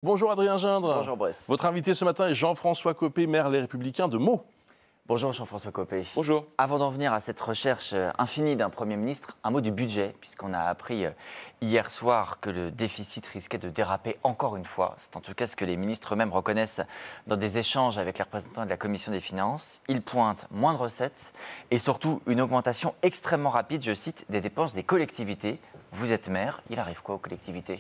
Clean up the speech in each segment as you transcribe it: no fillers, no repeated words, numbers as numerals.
Bonjour Adrien Gindre. Bonjour Brice. Votre invité ce matin est Jean-François Copé, maire Les Républicains de Meaux. Bonjour Jean-François Copé. Bonjour. Avant d'en venir à cette recherche infinie d'un Premier ministre, un mot du budget, puisqu'on a appris hier soir que le déficit risquait de déraper encore une fois. C'est en tout cas ce que les ministres eux-mêmes reconnaissent dans des échanges avec les représentants de la Commission des finances. Ils pointent moins de recettes et surtout une augmentation extrêmement rapide, je cite, des dépenses des collectivités. Vous êtes maire, il arrive quoi aux collectivités ?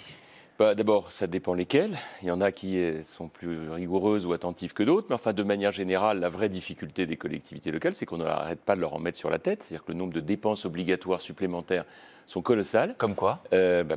D'abord, ça dépend lesquelles. Il y en a qui sont plus rigoureuses ou attentives que d'autres. Mais enfin, de manière générale, la vraie difficulté des collectivités locales, c'est qu'on n'arrête pas de leur en mettre sur la tête. C'est-à-dire que le nombre de dépenses obligatoires supplémentaires sont colossales. Comme quoi ?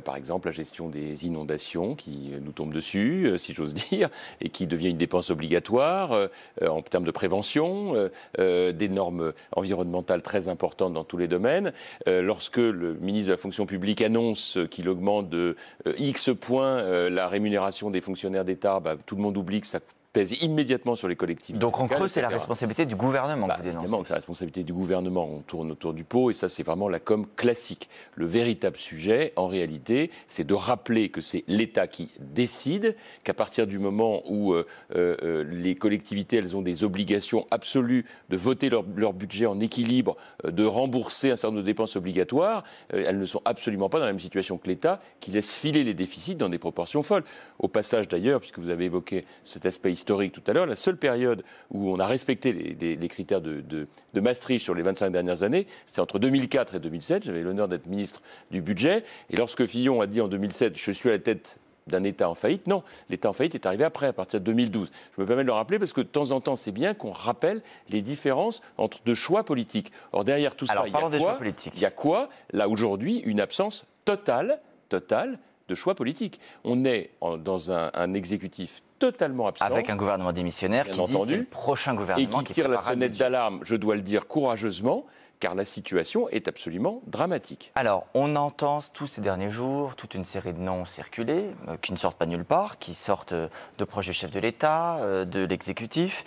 Par exemple, la gestion des inondations qui nous tombe dessus, si j'ose dire, et qui devient une dépense obligatoire en termes de prévention, des normes environnementales très importantes dans tous les domaines. Lorsque le ministre de la fonction publique annonce qu'il augmente de X points la rémunération des fonctionnaires d'État, tout le monde oublie que ça pèse immédiatement sur les collectivités. Donc en locales, creux, c'est la etc. responsabilité du gouvernement que vous Évidemment dénoncez. que c'est la responsabilité du gouvernement, on tourne autour du pot et ça c'est vraiment la com classique. Le véritable sujet, en réalité, c'est de rappeler que c'est l'État qui décide, qu'à partir du moment où les collectivités elles ont des obligations absolues de voter leur budget en équilibre, de rembourser un certain nombre de dépenses obligatoires, elles ne sont absolument pas dans la même situation que l'État qui laisse filer les déficits dans des proportions folles. Au passage d'ailleurs, puisque vous avez évoqué cet aspect historique tout à l'heure, la seule période où on a respecté les critères de Maastricht sur les 25 dernières années, c'était entre 2004 et 2007. J'avais l'honneur d'être ministre du budget. Et lorsque Fillon a dit en 2007 « je suis à la tête d'un État en faillite », non, l'État en faillite est arrivé après, à partir de 2012. Je me permets de le rappeler parce que de temps en temps, c'est bien qu'on rappelle les différences entre deux choix politiques. Or, derrière tout ça, il y a quoi ? Là, aujourd'hui, une absence totale de choix politiques. On est dans un exécutif totalement absent. Avec un gouvernement démissionnaire qui dit c'est le prochain gouvernement et qui tire la sonnette d'alarme, je dois le dire courageusement, car la situation est absolument dramatique. Alors, on entend tous ces derniers jours toute une série de noms circuler, qui ne sortent pas nulle part, qui sortent de proches du chef de l'État, de l'exécutif.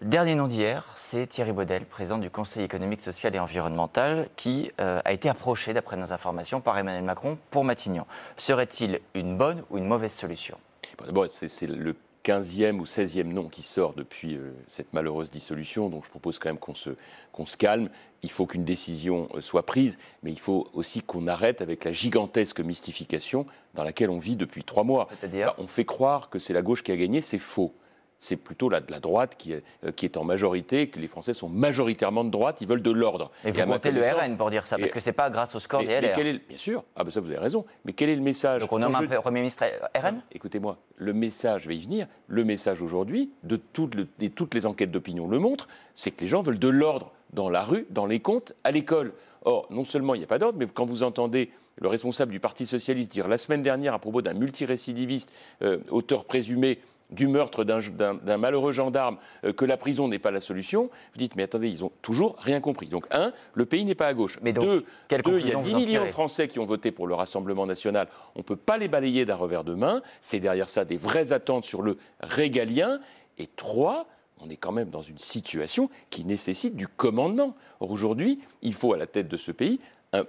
Dernier nom d'hier, c'est Thierry Baudel, président du Conseil économique, social et environnemental, qui a été approché, d'après nos informations, par Emmanuel Macron pour Matignon. Serait-il une bonne ou une mauvaise solution ? D'abord, c'est le 15e ou 16e nom qui sort depuis cette malheureuse dissolution, donc je propose quand même qu'on se calme. Il faut qu'une décision soit prise, mais il faut aussi qu'on arrête avec la gigantesque mystification dans laquelle on vit depuis 3 mois. C'est-à-dire ? On fait croire que c'est la gauche qui a gagné, c'est faux. C'est plutôt la droite qui est en majorité, que les Français sont majoritairement de droite, ils veulent de l'ordre. Mais vous comptez le RN pour dire ça, parce que ce n'est pas grâce au score des LR. Bien sûr, ça vous avez raison, mais quel est le message ? Donc on nomme un Premier ministre RN ? Écoutez-moi, le message, je vais y venir, le message aujourd'hui, de toutes les enquêtes d'opinion le montrent, c'est que les gens veulent de l'ordre dans la rue, dans les comptes, à l'école. Or, non seulement il n'y a pas d'ordre, mais quand vous entendez le responsable du Parti socialiste dire la semaine dernière à propos d'un multirécidiviste, auteur présumé du meurtre d'un malheureux gendarme, que la prison n'est pas la solution, vous dites, mais attendez, ils n'ont toujours rien compris. Donc, le pays n'est pas à gauche. Mais donc, deux, il y a 10 millions tirez de Français qui ont voté pour le Rassemblement national. On ne peut pas les balayer d'un revers de main. C'est derrière ça des vraies attentes sur le régalien. Et 3, on est quand même dans une situation qui nécessite du commandement. Or, aujourd'hui, il faut à la tête de ce pays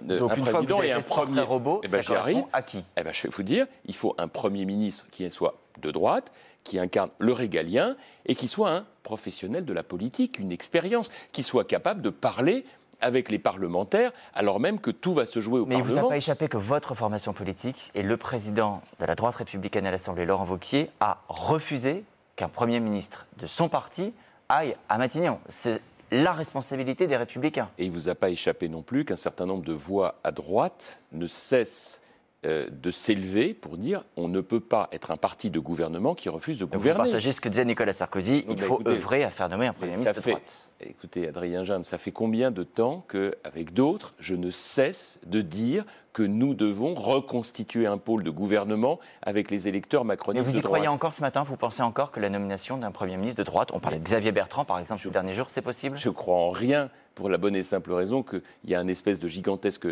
donc un une fois que vous président avez et un fait ce portrait robot, ça correspond à qui ? Je vais vous dire, il faut un Premier ministre qui soit de droite, qui incarne le régalien et qui soit un professionnel de la politique, une expérience, qui soit capable de parler avec les parlementaires, alors même que tout va se jouer au Parlement. Mais il ne vous a pas échappé que votre formation politique et le président de la droite républicaine à l'Assemblée, Laurent Wauquiez, a refusé qu'un Premier ministre de son parti aille à Matignon. C'est la responsabilité des Républicains. Et il ne vous a pas échappé non plus qu'un certain nombre de voix à droite ne cessent de s'élever pour dire on ne peut pas être un parti de gouvernement qui refuse de gouverner. Vous partagez ce que disait Nicolas Sarkozy, il faut œuvrer à faire nommer un Premier ministre de droite. Écoutez, Adrien Gindre, ça fait combien de temps qu'avec d'autres, je ne cesse de dire que nous devons reconstituer un pôle de gouvernement avec les électeurs macronistes de droite. Mais vous y croyez encore ce matin ? Vous pensez encore que la nomination d'un Premier ministre de droite, on parlait de Xavier Bertrand par exemple ces derniers jours, c'est possible ? Je crois en rien, pour la bonne et simple raison qu'il y a un espèce de gigantesque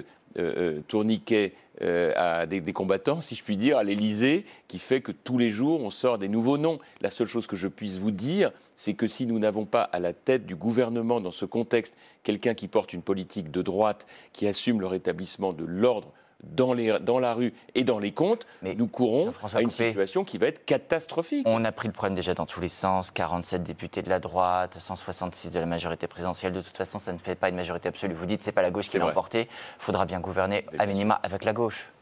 tourniquet à des combattants, si je puis dire, à l'Élysée, qui fait que tous les jours, on sort des nouveaux noms. La seule chose que je puisse vous dire, c'est que si nous n'avons pas à la tête du gouvernement, dans ce contexte, quelqu'un qui porte une politique de droite, qui assume le rétablissement de l'ordre dans la rue et dans les comptes, Mais nous courons à une Copé, situation qui va être catastrophique. on a pris le problème déjà dans tous les sens, 47 députés de la droite, 166 de la majorité présidentielle. De toute façon, ça ne fait pas une majorité absolue. Vous dites c'est pas la gauche qui l'a emporté, il faudra bien gouverner à minima avec la gauche.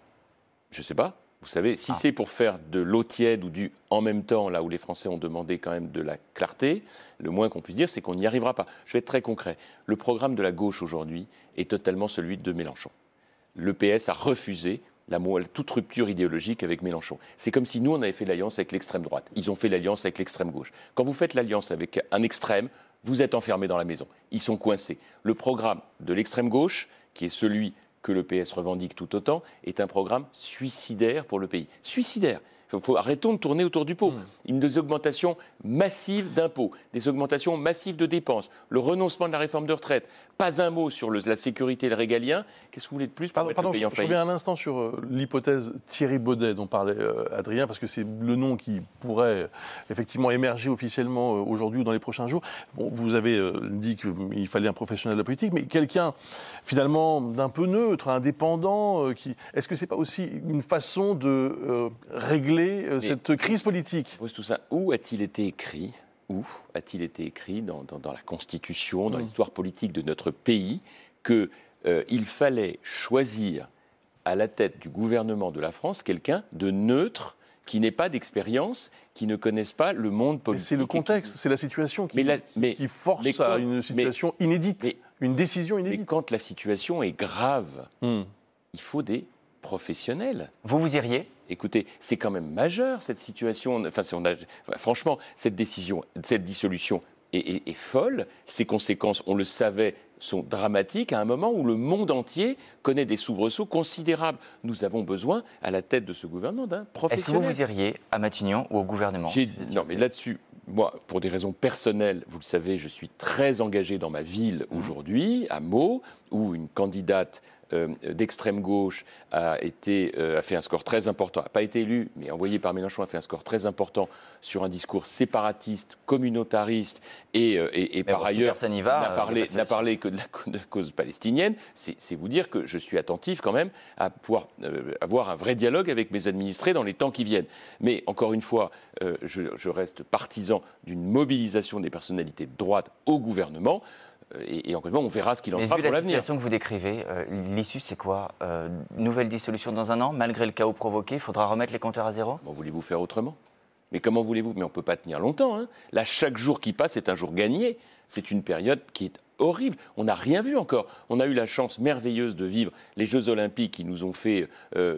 Je ne sais pas. Vous savez, si c'est pour faire de l'eau tiède ou du en même temps, là où les Français ont demandé quand même de la clarté, le moins qu'on puisse dire, c'est qu'on n'y arrivera pas. Je vais être très concret. Le programme de la gauche aujourd'hui est totalement celui de Mélenchon. Le PS a refusé toute rupture idéologique avec Mélenchon. C'est comme si nous, on avait fait l'alliance avec l'extrême droite. Ils ont fait l'alliance avec l'extrême gauche. Quand vous faites l'alliance avec un extrême, vous êtes enfermés dans la maison. Ils sont coincés. Le programme de l'extrême gauche, qui est celui que le PS revendique tout autant, est un programme suicidaire pour le pays. Suicidaire. Arrêtons de tourner autour du pot. Des augmentations massives d'impôts, des augmentations massives de dépenses, le renoncement de la réforme de retraite, pas un mot sur la sécurité et le régalien. Qu'est-ce que vous voulez de plus pour mettre le pays en faillite ? Je reviens un instant sur l'hypothèse Thierry Baudet dont parlait Adrien, parce que c'est le nom qui pourrait effectivement émerger officiellement aujourd'hui ou dans les prochains jours. Bon, vous avez dit qu'il fallait un professionnel de la politique, mais quelqu'un finalement d'un peu neutre, indépendant, est-ce que c'est pas aussi une façon de régler cette crise politique ? Tout ça, où a-t-il été écrit dans la Constitution, dans l'histoire politique de notre pays, qu'il fallait choisir à la tête du gouvernement de la France quelqu'un de neutre, qui n'ait pas d'expérience, qui ne connaisse pas le monde politique. C'est le contexte, c'est la situation qui force à une situation inédite, une décision inédite. Mais quand la situation est grave, il faut des professionnels. Vous iriez ? Écoutez, c'est quand même majeur cette situation. Franchement, cette dissolution est folle. Ses conséquences, on le savait, sont dramatiques à un moment où le monde entier connaît des soubresauts considérables. Nous avons besoin, à la tête de ce gouvernement, d'un professionnel. Est-ce que vous iriez à Matignon ou au gouvernement ? Non, mais là-dessus, moi, pour des raisons personnelles, vous le savez, je suis très engagé dans ma ville aujourd'hui, à Meaux, où une candidate d'extrême gauche a fait un score très important, n'a pas été élue, mais envoyée par Mélenchon, a fait un score très important sur un discours séparatiste, communautariste, et par ailleurs n'a parlé que de la cause palestinienne. C'est vous dire que je suis attentif quand même à pouvoir avoir un vrai dialogue avec mes administrés dans les temps qui viennent. Mais encore une fois, je reste partisan d'une mobilisation des personnalités de droite au gouvernement. Et encore une fois, on verra ce qu'il en sera pour l'avenir. Vu la situation que vous décrivez, l'issue, c'est quoi ? Nouvelle dissolution dans un an, malgré le chaos provoqué, il faudra remettre les compteurs à zéro ? Comment voulez-vous faire autrement ? Mais comment voulez-vous ? Mais on ne peut pas tenir longtemps. Hein. Là, chaque jour qui passe est un jour gagné. C'est une période qui est horrible. On n'a rien vu encore. On a eu la chance merveilleuse de vivre les Jeux Olympiques qui nous ont fait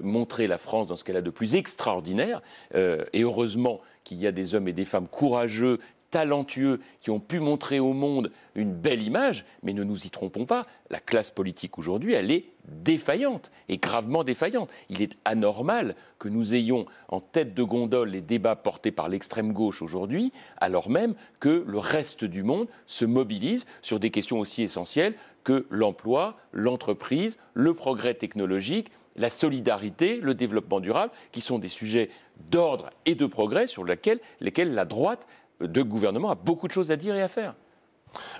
montrer la France dans ce qu'elle a de plus extraordinaire. Et heureusement qu'il y a des hommes et des femmes courageux, talentueux, qui ont pu montrer au monde une belle image, mais ne nous y trompons pas, la classe politique aujourd'hui, elle est défaillante, et gravement défaillante. Il est anormal que nous ayons en tête de gondole les débats portés par l'extrême gauche aujourd'hui, alors même que le reste du monde se mobilise sur des questions aussi essentielles que l'emploi, l'entreprise, le progrès technologique, la solidarité, le développement durable, qui sont des sujets d'ordre et de progrès sur lesquels la droite de gouvernement a beaucoup de choses à dire et à faire.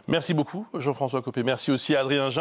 Merci beaucoup, Jean-François Copé. Merci aussi à Adrien Jean.